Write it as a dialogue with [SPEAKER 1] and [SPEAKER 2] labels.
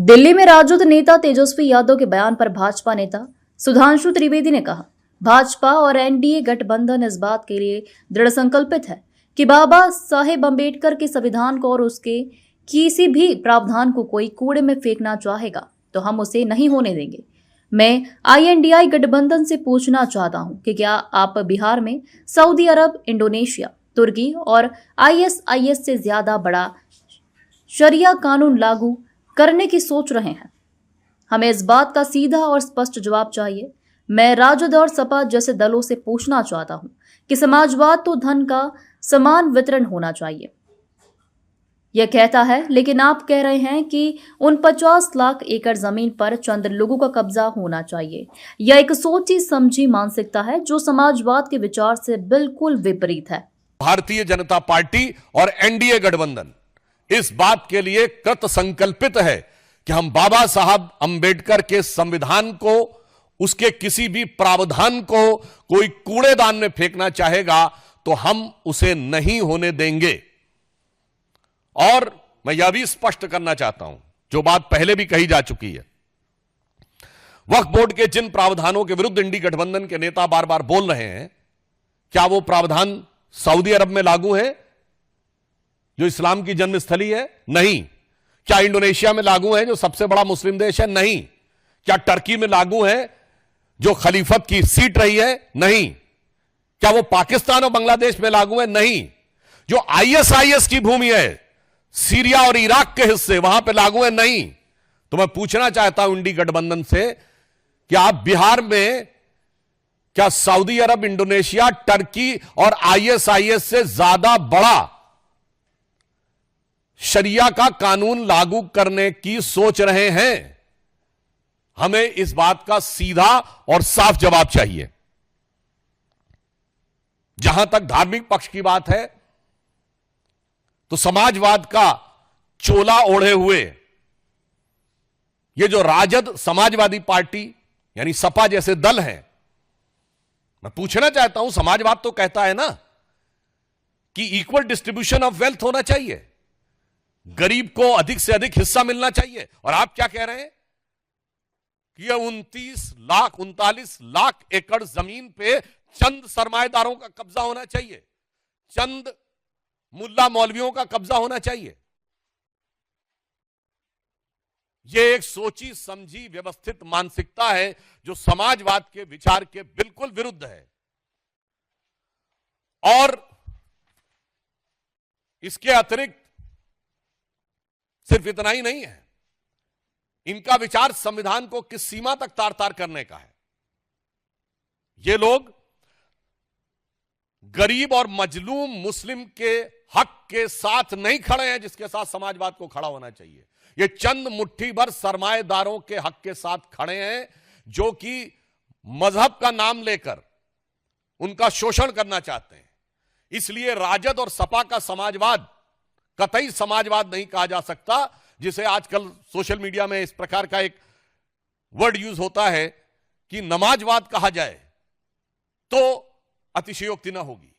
[SPEAKER 1] दिल्ली में राजद नेता तेजस्वी यादव के बयान पर भाजपा नेता सुधांशु त्रिवेदी ने कहा, भाजपा और एनडीए गठबंधन इस बात के लिए दृढ़ संकल्पित है कि बाबा साहेब अम्बेडकर के संविधान को और उसके किसी भी प्रावधान को कोई कूड़े में फेंकना चाहेगा तो हम उसे नहीं होने देंगे। मैं आईएनडीआई गठबंधन से पूछना चाहता हूं कि क्या आप बिहार में सऊदी अरब, इंडोनेशिया, तुर्की और आईएसआईएस से ज्यादा बड़ा शरिया कानून लागू करने की सोच रहे हैं? हमें इस बात का सीधा और स्पष्ट जवाब चाहिए। मैं राजद और सपा जैसे दलों से पूछना चाहता हूं कि समाजवाद तो धन का समान वितरण होना चाहिए, यह कहता है, लेकिन आप कह रहे हैं कि उन 50 लाख एकड़ जमीन पर चंद लोगों का कब्जा होना चाहिए। यह एक सोची समझी मानसिकता है जो समाजवाद के विचार से बिल्कुल विपरीत है।
[SPEAKER 2] भारतीय जनता पार्टी और एनडीए गठबंधन इस बात के लिए कृत संकल्पित है कि हम बाबा साहब अंबेडकर के संविधान को, उसके किसी भी प्रावधान को कोई कूड़ेदान में फेंकना चाहेगा तो हम उसे नहीं होने देंगे। और मैं यह भी स्पष्ट करना चाहता हूं, जो बात पहले भी कही जा चुकी है, वक्फ बोर्ड के जिन प्रावधानों के विरुद्ध इंडी गठबंधन के नेता बार बार बोल रहे हैं, क्या वो प्रावधान सऊदी अरब में लागू है जो इस्लाम की जन्मस्थली है? नहीं। क्या इंडोनेशिया में लागू है जो सबसे बड़ा मुस्लिम देश है? नहीं। क्या टर्की में लागू है जो खलीफत की सीट रही है? नहीं। क्या वो पाकिस्तान और बांग्लादेश में लागू है? नहीं। जो आईएसआईएस की भूमि है, सीरिया और इराक के हिस्से, वहां पे लागू है? नहीं। तो मैं पूछना चाहता हूं इंडी गठबंधन से कि आप बिहार में क्या सऊदी अरब, इंडोनेशिया, टर्की और आईएसआईएस से ज्यादा बड़ा शरिया का कानून लागू करने की सोच रहे हैं? हमें इस बात का सीधा और साफ जवाब चाहिए। जहां तक धार्मिक पक्ष की बात है, तो समाजवाद का चोला ओढ़े हुए ये जो राजद समाजवादी पार्टी यानी सपा जैसे दल हैं, मैं पूछना चाहता हूं, समाजवाद तो कहता है ना कि इक्वल डिस्ट्रीब्यूशन ऑफ वेल्थ होना चाहिए, गरीब को अधिक से अधिक हिस्सा मिलना चाहिए। और आप क्या कह रहे हैं कि यह 39 लाख एकड़ जमीन पे चंद सरमाएदारों का कब्जा होना चाहिए, चंद मुल्ला मौलवियों का कब्जा होना चाहिए। यह एक सोची समझी व्यवस्थित मानसिकता है जो समाजवाद के विचार के बिल्कुल विरुद्ध है। और इसके अतिरिक्त सिर्फ इतना ही नहीं है, इनका विचार संविधान को किस सीमा तक तार तार करने का है। ये लोग गरीब और मजलूम मुस्लिम के हक के साथ नहीं खड़े हैं जिसके साथ समाजवाद को खड़ा होना चाहिए। ये चंद मुट्ठी भर सरमाएदारों के हक के साथ खड़े हैं जो कि मजहब का नाम लेकर उनका शोषण करना चाहते हैं। इसलिए राजद और सपा का समाजवाद कतई समाजवाद नहीं कहा जा सकता, जिसे आजकल सोशल मीडिया में इस प्रकार का एक वर्ड यूज होता है कि नमाजवाद कहा जाए तो अतिशयोक्ति न होगी।